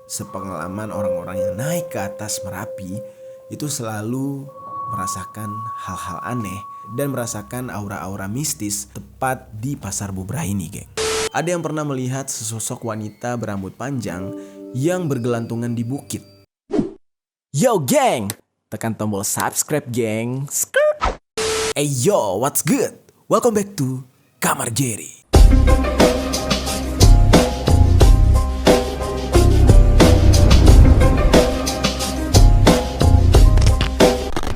sepengalaman orang-orang yang naik ke atas Merapi itu selalu merasakan hal-hal aneh dan merasakan aura-aura mistis tepat di Pasar Bubrah ini, geng. Ada yang pernah melihat sesosok wanita berambut panjang yang bergelantungan di bukit. Yo, geng! Tekan tombol subscribe, geng. Hey yo, what's good? Welcome back to Kamar Jerry.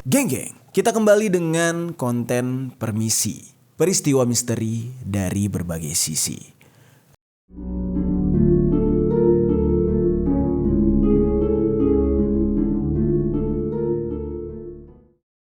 Geng, kita kembali dengan konten permisi, peristiwa misteri dari berbagai sisi.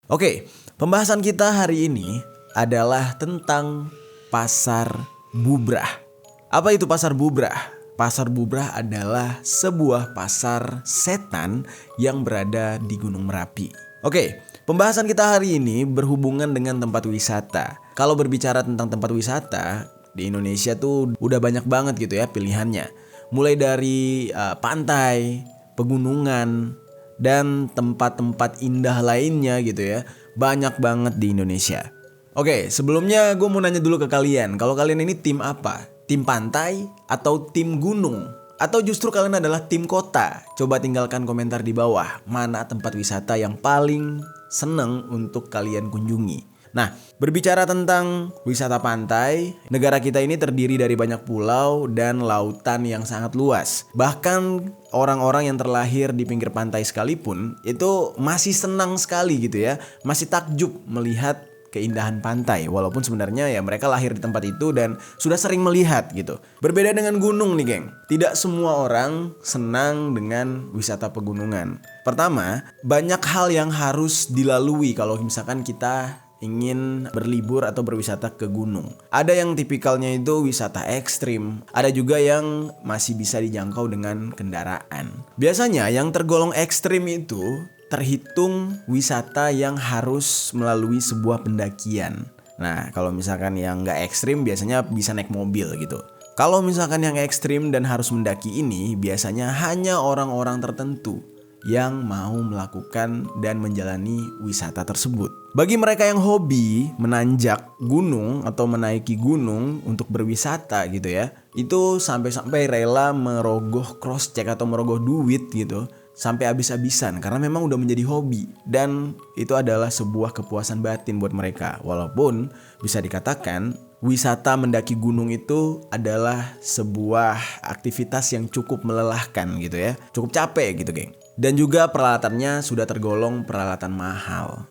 Oke, pembahasan kita hari ini adalah tentang Pasar Bubrah. Apa itu Pasar Bubrah? Pasar Bubrah adalah sebuah pasar setan yang berada di Gunung Merapi. Oke, pembahasan kita hari ini berhubungan dengan tempat wisata. Kalau berbicara tentang tempat wisata, di Indonesia tuh udah banyak banget gitu ya pilihannya. Mulai dari pantai, pegunungan, dan tempat-tempat indah lainnya gitu ya. Banyak banget di Indonesia. Oke, sebelumnya gue mau nanya dulu ke kalian. Kalau kalian ini tim apa? Tim pantai atau tim gunung? Atau justru kalian adalah tim kota? Coba tinggalkan komentar di bawah. Mana tempat wisata yang paling seneng untuk kalian kunjungi? Nah, berbicara tentang wisata pantai, negara kita ini terdiri dari banyak pulau dan lautan yang sangat luas. Bahkan orang-orang yang terlahir di pinggir pantai sekalipun itu masih senang sekali gitu ya. Masih takjub melihat keindahan pantai, walaupun sebenarnya ya mereka lahir di tempat itu dan sudah sering melihat gitu. Berbeda dengan gunung nih, geng. Tidak semua orang senang dengan wisata pegunungan. Pertama, banyak hal yang harus dilalui kalau misalkan kita ingin berlibur atau berwisata ke gunung. Ada yang tipikalnya itu wisata ekstrim, ada juga yang masih bisa dijangkau dengan kendaraan. Biasanya yang tergolong ekstrim itu terhitung wisata yang harus melalui sebuah pendakian. Nah, kalau misalkan yang nggak ekstrim biasanya bisa naik mobil gitu. Kalau misalkan yang ekstrim dan harus mendaki ini biasanya hanya orang-orang tertentu yang mau melakukan dan menjalani wisata tersebut. Bagi mereka yang hobi menanjak gunung atau menaiki gunung untuk berwisata gitu ya, itu sampai-sampai rela merogoh cross check atau merogoh duit gitu sampai habis-habisan karena memang udah menjadi hobi dan itu adalah sebuah kepuasan batin buat mereka. Walaupun bisa dikatakan wisata mendaki gunung itu adalah sebuah aktivitas yang cukup melelahkan gitu ya. Cukup capek gitu, geng. Dan juga peralatannya sudah tergolong peralatan mahal.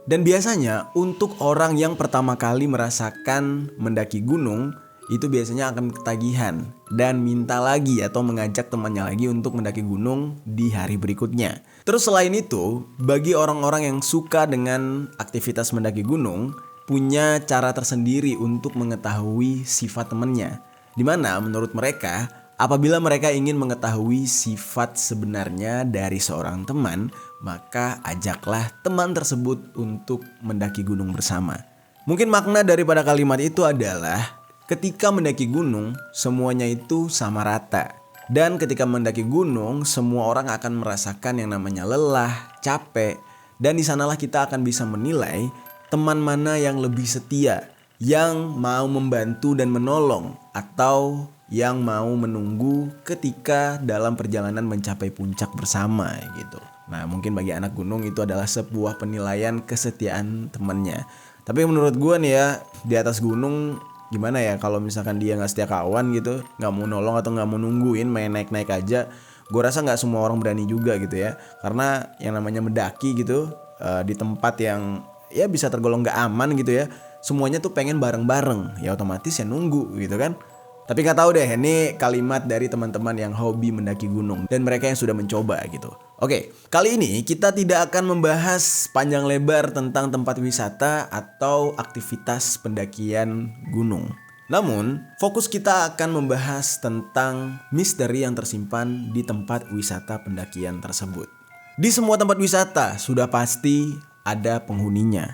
Dan biasanya untuk orang yang pertama kali merasakan mendaki gunung itu biasanya akan ketagihan dan minta lagi atau mengajak temannya lagi untuk mendaki gunung di hari berikutnya. Terus selain itu, bagi orang-orang yang suka dengan aktivitas mendaki gunung punya cara tersendiri untuk mengetahui sifat temannya. Dimana menurut mereka, apabila mereka ingin mengetahui sifat sebenarnya dari seorang teman, maka ajaklah teman tersebut untuk mendaki gunung bersama. Mungkin makna daripada kalimat itu adalah ketika mendaki gunung, semuanya itu sama rata. Dan ketika mendaki gunung, semua orang akan merasakan yang namanya lelah, capek. Dan di sanalah kita akan bisa menilai teman mana yang lebih setia, yang mau membantu dan menolong, atau yang mau menunggu ketika dalam perjalanan mencapai puncak bersama gitu. Nah, mungkin bagi anak gunung itu adalah sebuah penilaian kesetiaan temannya. Tapi menurut gue nih ya, di atas gunung gimana ya kalau misalkan dia gak setia kawan gitu, gak mau nolong atau gak mau nungguin, main naik-naik aja, gue rasa gak semua orang berani juga gitu ya. Karena yang namanya mendaki gitu di tempat yang ya bisa tergolong gak aman gitu ya, semuanya tuh pengen bareng-bareng, ya otomatis ya nunggu gitu kan. Tapi gak tahu deh, ini kalimat dari teman-teman yang hobi mendaki gunung dan mereka yang sudah mencoba gitu. Oke, kali ini kita tidak akan membahas panjang lebar tentang tempat wisata atau aktivitas pendakian gunung. Namun, fokus kita akan membahas tentang misteri yang tersimpan di tempat wisata pendakian tersebut. Di semua tempat wisata sudah pasti ada penghuninya.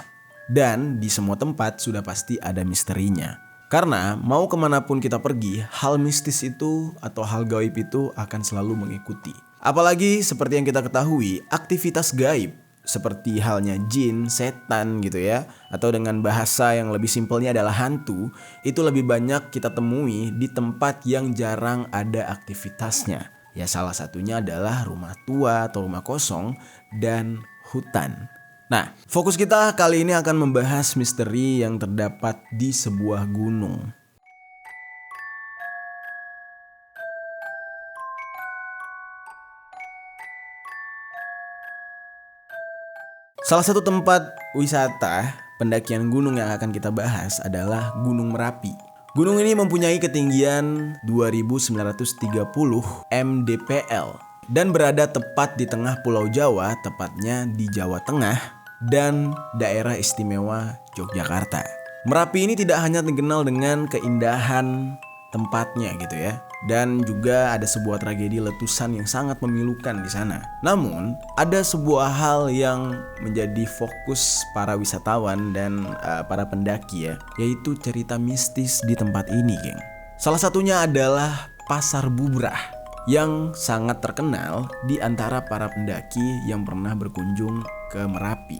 Dan di semua tempat sudah pasti ada misterinya. Karena mau kemanapun kita pergi, hal mistis itu atau hal gaib itu akan selalu mengikuti. Apalagi seperti yang kita ketahui, aktivitas gaib seperti halnya jin, setan gitu ya, atau dengan bahasa yang lebih simpelnya adalah hantu, itu lebih banyak kita temui di tempat yang jarang ada aktivitasnya. Ya salah satunya adalah rumah tua atau rumah kosong dan hutan. Nah, fokus kita kali ini akan membahas misteri yang terdapat di sebuah gunung. Salah satu tempat wisata pendakian gunung yang akan kita bahas adalah Gunung Merapi. Gunung ini mempunyai ketinggian 2930 mdpl dan berada tepat di tengah Pulau Jawa, tepatnya di Jawa Tengah dan Daerah Istimewa Yogyakarta. Merapi ini tidak hanya dikenal dengan keindahan tempatnya gitu ya, dan juga ada sebuah tragedi letusan yang sangat memilukan di sana. Namun, ada sebuah hal yang menjadi fokus para wisatawan dan para pendaki ya, yaitu cerita mistis di tempat ini, geng. Salah satunya adalah Pasar Bubrah yang sangat terkenal di antara para pendaki yang pernah berkunjung ke Merapi.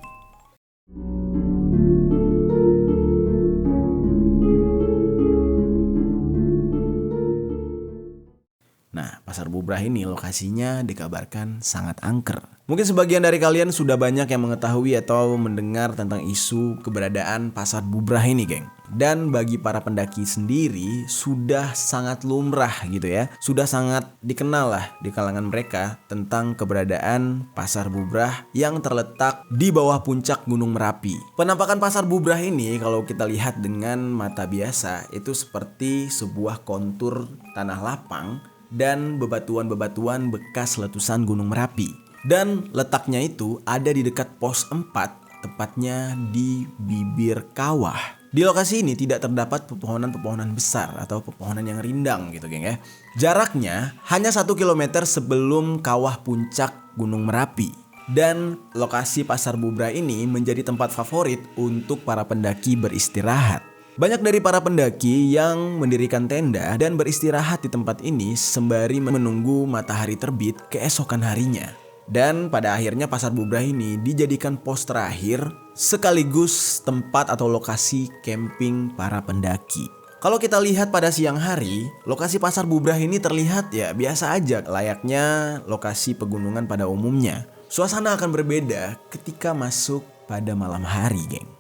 Nah, Pasar Bubrah ini lokasinya dikabarkan sangat angker. Mungkin sebagian dari kalian sudah banyak yang mengetahui atau mendengar tentang isu keberadaan Pasar Bubrah ini, geng. Dan bagi para pendaki sendiri sudah sangat lumrah gitu ya. Sudah sangat dikenal lah di kalangan mereka tentang keberadaan Pasar Bubrah yang terletak di bawah puncak Gunung Merapi. Penampakan Pasar Bubrah ini kalau kita lihat dengan mata biasa itu seperti sebuah kontur tanah lapang dan bebatuan-bebatuan bekas letusan Gunung Merapi. Dan letaknya itu ada di dekat pos 4, tepatnya di bibir kawah. Di lokasi ini tidak terdapat pepohonan-pepohonan besar atau pepohonan yang rindang gitu, geng ya. Jaraknya hanya 1 kilometer sebelum kawah puncak Gunung Merapi. Dan lokasi Pasar Bubrah ini menjadi tempat favorit untuk para pendaki beristirahat. Banyak dari para pendaki yang mendirikan tenda dan beristirahat di tempat ini sembari menunggu matahari terbit keesokan harinya. Dan pada akhirnya Pasar Bubrah ini dijadikan pos terakhir sekaligus tempat atau lokasi camping para pendaki. Kalau kita lihat pada siang hari, lokasi Pasar Bubrah ini terlihat ya biasa aja, layaknya lokasi pegunungan pada umumnya. Suasana akan berbeda ketika masuk pada malam hari, geng.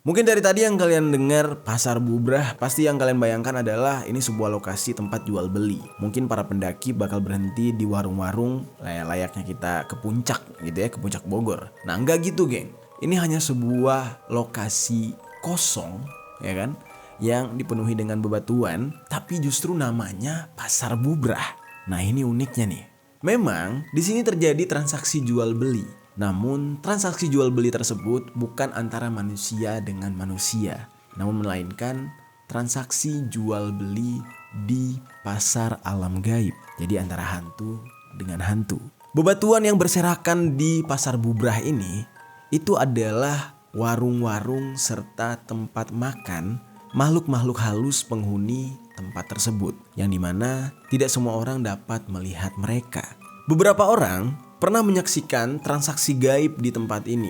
Mungkin dari tadi yang kalian dengar Pasar Bubrah, pasti yang kalian bayangkan adalah ini sebuah lokasi tempat jual beli. Mungkin para pendaki bakal berhenti di warung-warung layaknya kita ke puncak gitu ya, ke puncak Bogor. Nah enggak gitu, geng. Ini hanya sebuah lokasi kosong ya kan, yang dipenuhi dengan bebatuan, tapi justru namanya Pasar Bubrah. Nah ini uniknya nih. Memang di sini terjadi transaksi jual beli. Namun transaksi jual beli tersebut bukan antara manusia dengan manusia, namun melainkan transaksi jual beli di pasar alam gaib. Jadi antara hantu dengan hantu. Bebatuan yang berserakan di Pasar Bubrah ini itu adalah warung-warung serta tempat makan makhluk-makhluk halus penghuni tempat tersebut, yang dimana tidak semua orang dapat melihat mereka. Beberapa orang pernah menyaksikan transaksi gaib di tempat ini,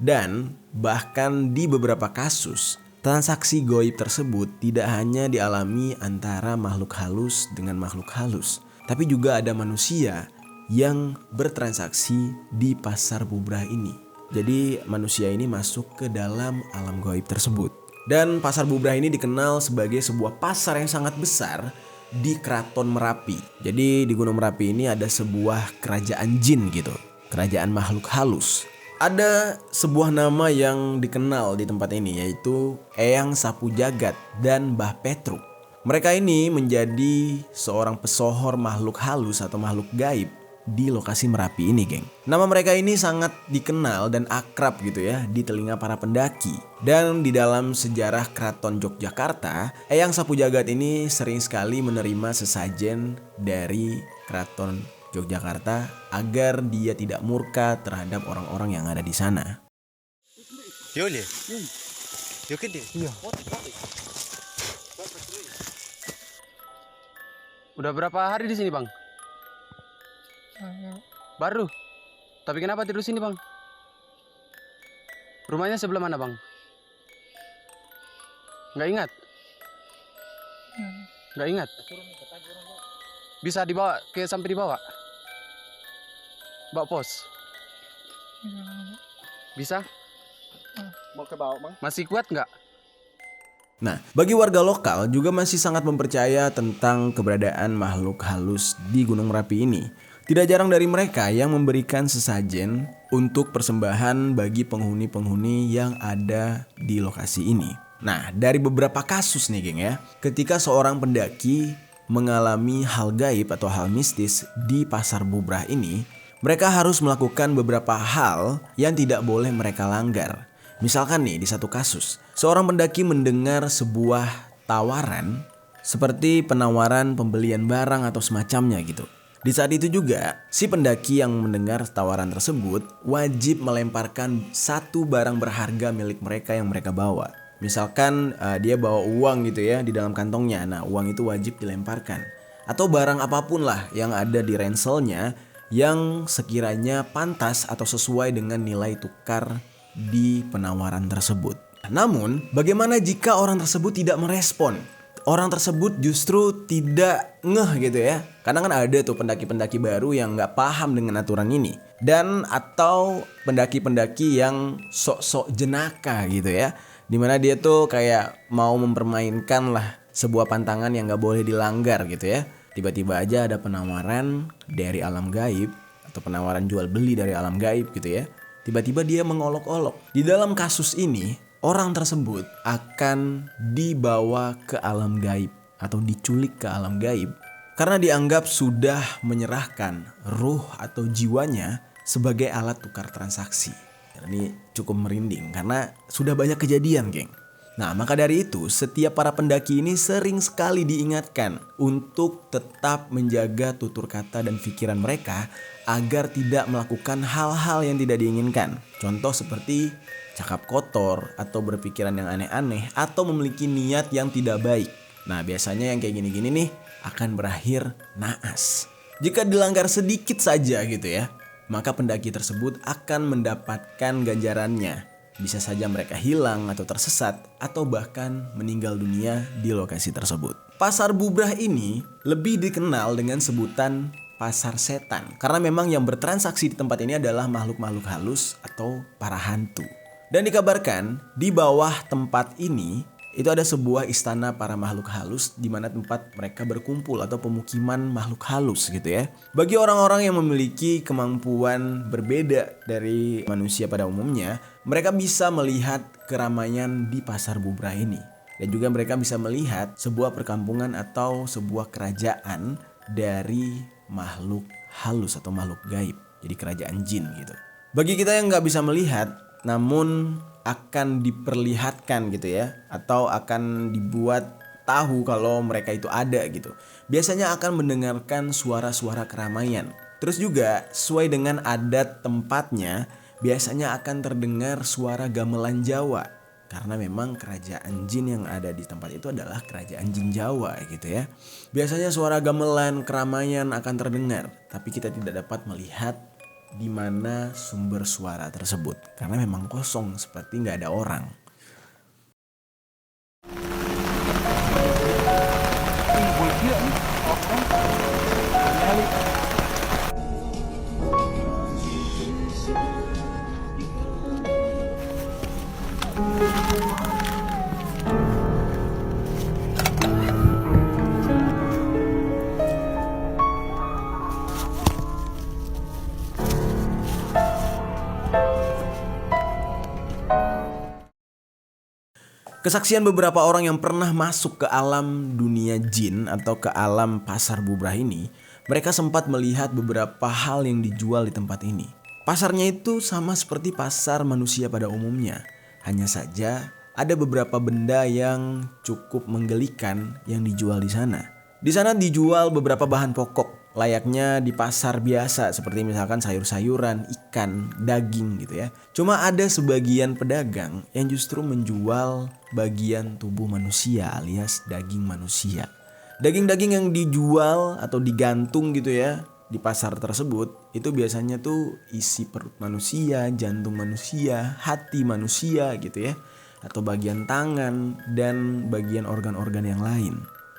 dan bahkan di beberapa kasus transaksi gaib tersebut tidak hanya dialami antara makhluk halus dengan makhluk halus, tapi juga ada manusia yang bertransaksi di Pasar Bubrah ini. Jadi manusia ini masuk ke dalam alam gaib tersebut. Dan Pasar Bubrah ini dikenal sebagai sebuah pasar yang sangat besar di Keraton Merapi. Jadi di Gunung Merapi ini ada sebuah kerajaan jin gitu, kerajaan makhluk halus. Ada sebuah nama yang dikenal di tempat ini, yaitu Eyang Sapu Jagat dan Mbah Petruk. Mereka ini menjadi seorang pesohor makhluk halus atau makhluk gaib di lokasi Merapi ini, geng. Nama mereka ini sangat dikenal dan akrab gitu ya di telinga para pendaki. Dan di dalam sejarah Keraton Yogyakarta, Eyang Sapu Jagat ini sering sekali menerima sesajen dari Keraton Yogyakarta agar dia tidak murka terhadap orang-orang yang ada di sana. Udah berapa hari di sini, Bang? Baru. Tapi kenapa tidur sini, Bang? Rumahnya sebelah mana, Bang? Nggak ingat? Nggak ingat? Bisa dibawa sampai dibawa? Bawa pos? Bisa? Mau ke bawah, Bang? Masih kuat nggak? Nah, bagi warga lokal juga masih sangat mempercaya tentang keberadaan makhluk halus di Gunung Merapi ini. Tidak jarang dari mereka yang memberikan sesajen untuk persembahan bagi penghuni-penghuni yang ada di lokasi ini. Nah, dari beberapa kasus nih geng ya, ketika seorang pendaki mengalami hal gaib atau hal mistis di Pasar Bubrah ini, mereka harus melakukan beberapa hal yang tidak boleh mereka langgar. Misalkan nih di satu kasus, seorang pendaki mendengar sebuah tawaran seperti penawaran pembelian barang atau semacamnya gitu. Di saat itu juga, si pendaki yang mendengar tawaran tersebut wajib melemparkan satu barang berharga milik mereka yang mereka bawa. Misalkan dia bawa uang gitu ya di dalam kantongnya, nah uang itu wajib dilemparkan. Atau barang apapun lah yang ada di ranselnya yang sekiranya pantas atau sesuai dengan nilai tukar di penawaran tersebut. Namun, bagaimana jika orang tersebut tidak merespon? Orang tersebut justru tidak ngeh gitu ya. Karena kan ada tuh pendaki-pendaki baru yang nggak paham dengan aturan ini. Dan atau pendaki-pendaki yang sok-sok jenaka gitu ya. Dimana dia tuh kayak mau mempermainkan lah sebuah pantangan yang nggak boleh dilanggar gitu ya. Tiba-tiba aja ada penawaran dari alam gaib atau penawaran jual beli dari alam gaib gitu ya. Tiba-tiba dia mengolok-olok. Di dalam kasus ini, orang tersebut akan dibawa ke alam gaib atau diculik ke alam gaib karena dianggap sudah menyerahkan ruh atau jiwanya sebagai alat tukar transaksi. Ini cukup merinding karena sudah banyak kejadian, geng. Nah, maka dari itu setiap para pendaki ini sering sekali diingatkan untuk tetap menjaga tutur kata dan pikiran mereka agar tidak melakukan hal-hal yang tidak diinginkan. Contoh seperti cakap kotor atau berpikiran yang aneh-aneh atau memiliki niat yang tidak baik. Nah, biasanya yang kayak gini-gini nih akan berakhir naas. Jika dilanggar sedikit saja gitu ya, maka pendaki tersebut akan mendapatkan ganjarannya. Bisa saja mereka hilang atau tersesat atau bahkan meninggal dunia di lokasi tersebut. Pasar Bubrah ini lebih dikenal dengan sebutan pasar setan karena memang yang bertransaksi di tempat ini adalah makhluk-makhluk halus atau para hantu. Dan dikabarkan di bawah tempat ini itu ada sebuah istana para makhluk halus di mana tempat mereka berkumpul atau pemukiman makhluk halus gitu ya. Bagi orang-orang yang memiliki kemampuan berbeda dari manusia pada umumnya, mereka bisa melihat keramaian di Pasar Bubrah ini. Dan juga mereka bisa melihat sebuah perkampungan atau sebuah kerajaan dari makhluk halus atau makhluk gaib. Jadi kerajaan jin gitu. Bagi kita yang nggak bisa melihat, namun akan diperlihatkan gitu ya, atau akan dibuat tahu kalau mereka itu ada gitu. Biasanya akan mendengarkan suara-suara keramaian. Terus juga sesuai dengan adat tempatnya, biasanya akan terdengar suara gamelan Jawa. Karena memang kerajaan jin yang ada di tempat itu adalah kerajaan jin Jawa gitu ya. Biasanya suara gamelan, keramaian akan terdengar, tapi kita tidak dapat melihat di mana sumber suara tersebut karena memang kosong seperti nggak ada orang. Kesaksian beberapa orang yang pernah masuk ke alam dunia jin atau ke alam pasar bubrah ini, mereka sempat melihat beberapa hal yang dijual di tempat ini. Pasarnya itu sama seperti pasar manusia pada umumnya. Hanya saja ada beberapa benda yang cukup menggelikan yang dijual di sana. Di sana dijual beberapa bahan pokok layaknya di pasar biasa seperti misalkan sayur-sayuran, ikan, daging gitu ya. Cuma ada sebagian pedagang yang justru menjual bagian tubuh manusia alias daging manusia. Daging-daging yang dijual atau digantung gitu ya di pasar tersebut itu biasanya tuh isi perut manusia, jantung manusia, hati manusia gitu ya, atau bagian tangan dan bagian organ-organ yang lain.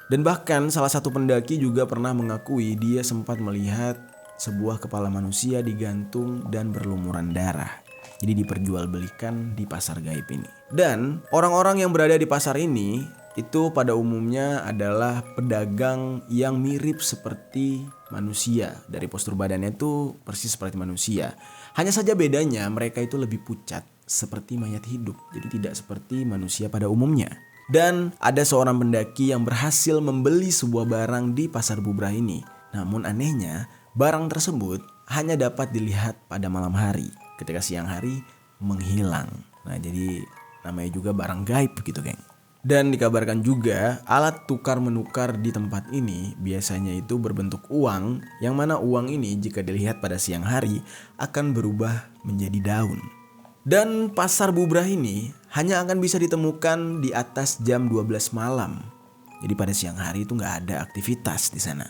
Dan bahkan salah satu pendaki juga pernah mengakui dia sempat melihat sebuah kepala manusia digantung dan berlumuran darah. Jadi diperjualbelikan di pasar gaib ini. Dan orang-orang yang berada di pasar ini itu pada umumnya adalah pedagang yang mirip seperti manusia. Dari postur badannya itu persis seperti manusia. Hanya saja bedanya mereka itu lebih pucat seperti mayat hidup. Jadi tidak seperti manusia pada umumnya. Dan ada seorang pendaki yang berhasil membeli sebuah barang di pasar bubrah ini. Namun anehnya, barang tersebut hanya dapat dilihat pada malam hari. Ketika siang hari menghilang. Nah, jadi namanya juga barang gaib gitu, geng. Dan dikabarkan juga alat tukar menukar di tempat ini biasanya itu berbentuk uang, yang mana uang ini jika dilihat pada siang hari akan berubah menjadi daun. Dan pasar bubrah ini hanya akan bisa ditemukan di atas jam 12 malam. Jadi pada siang hari itu nggak ada aktivitas di sana.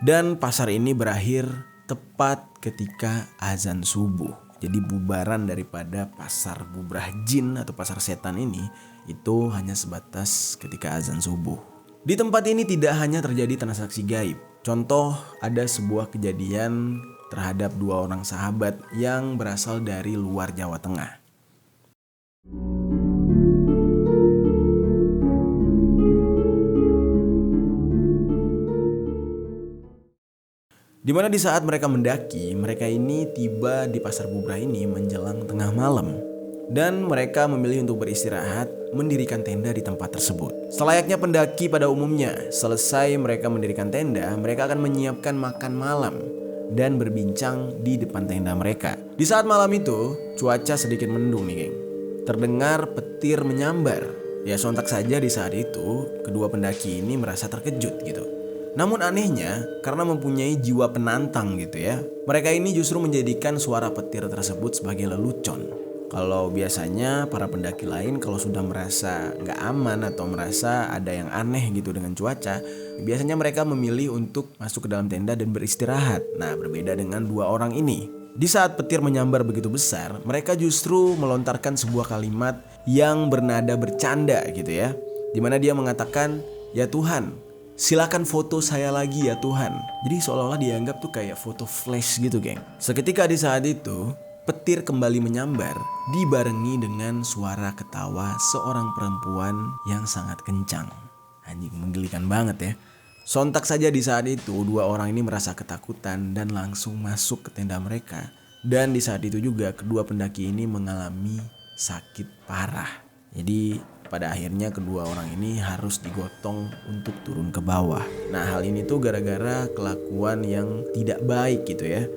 Dan pasar ini berakhir tepat ketika azan subuh. Jadi bubaran daripada pasar bubrah jin atau pasar setan ini itu hanya sebatas ketika azan subuh. Di tempat ini tidak hanya terjadi transaksi gaib. Contoh ada sebuah kejadian terhadap 2 orang sahabat yang berasal dari luar Jawa Tengah. Dimana di saat mereka mendaki, mereka ini tiba di pasar bubrah ini menjelang tengah malam. Dan mereka memilih untuk beristirahat, mendirikan tenda di tempat tersebut. Selayaknya pendaki pada umumnya, selesai mereka mendirikan tenda, mereka akan menyiapkan makan malam dan berbincang di depan tenda mereka. Di saat malam itu, cuaca sedikit mendung nih, geng. Terdengar petir menyambar. Ya sontak saja di saat itu, kedua pendaki ini merasa terkejut gitu. Namun anehnya, karena mempunyai jiwa penantang gitu ya, mereka ini justru menjadikan suara petir tersebut sebagai lelucon. Kalau biasanya para pendaki lain kalau sudah merasa nggak aman atau merasa ada yang aneh gitu dengan cuaca, biasanya mereka memilih untuk masuk ke dalam tenda dan beristirahat. Nah, berbeda dengan 2 orang ini. Di saat petir menyambar begitu besar, mereka justru melontarkan sebuah kalimat yang bernada bercanda gitu ya. Dimana dia mengatakan, "Ya Tuhan, silakan foto saya lagi ya Tuhan." Jadi seolah-olah dianggap tuh kayak foto flash gitu, geng. Seketika di saat itu, petir kembali menyambar dibarengi dengan suara ketawa seorang perempuan yang sangat kencang. Anjing, menggelikan banget ya. Sontak saja di saat itu 2 orang ini merasa ketakutan dan langsung masuk ke tenda mereka. Dan di saat itu juga kedua pendaki ini mengalami sakit parah. Jadi pada akhirnya kedua orang ini harus digotong untuk turun ke bawah. Nah, hal ini tuh gara-gara kelakuan yang tidak baik gitu ya.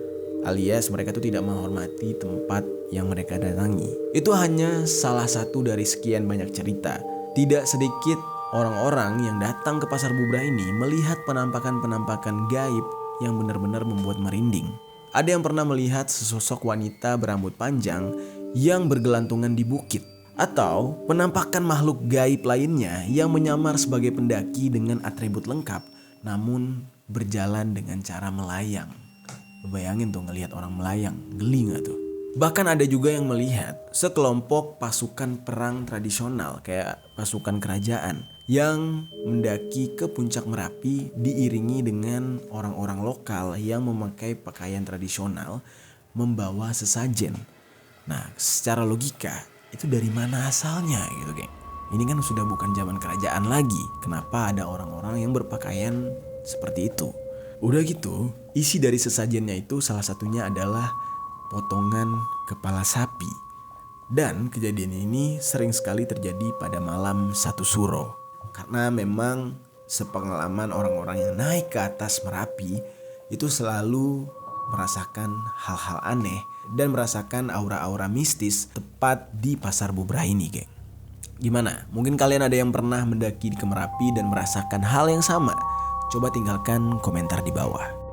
Alias mereka tuh tidak menghormati tempat yang mereka datangi. Itu hanya salah satu dari sekian banyak cerita. Tidak sedikit orang-orang yang datang ke pasar bubrah ini melihat penampakan-penampakan gaib yang benar-benar membuat merinding. Ada yang pernah melihat sesosok wanita berambut panjang yang bergelantungan di bukit. Atau penampakan makhluk gaib lainnya yang menyamar sebagai pendaki dengan atribut lengkap namun berjalan dengan cara melayang. Bayangin tuh ngelihat orang melayang, geli gak tuh? Bahkan ada juga yang melihat sekelompok pasukan perang tradisional kayak pasukan kerajaan yang mendaki ke puncak Merapi diiringi dengan orang-orang lokal yang memakai pakaian tradisional membawa sesajen. Nah, secara logika itu dari mana asalnya gitu, geng? Ini kan sudah bukan zaman kerajaan lagi. Kenapa ada orang-orang yang berpakaian seperti itu? Udah gitu, isi dari sesajennya itu salah satunya adalah potongan kepala sapi. Dan kejadian ini sering sekali terjadi pada malam 1 Suro. Karena memang sepengalaman orang-orang yang naik ke atas Merapi itu selalu merasakan hal-hal aneh dan merasakan aura-aura mistis tepat di Pasar Bubrah ini, geng. Gimana? Mungkin kalian ada yang pernah mendaki ke Merapi dan merasakan hal yang sama? Coba tinggalkan komentar di bawah.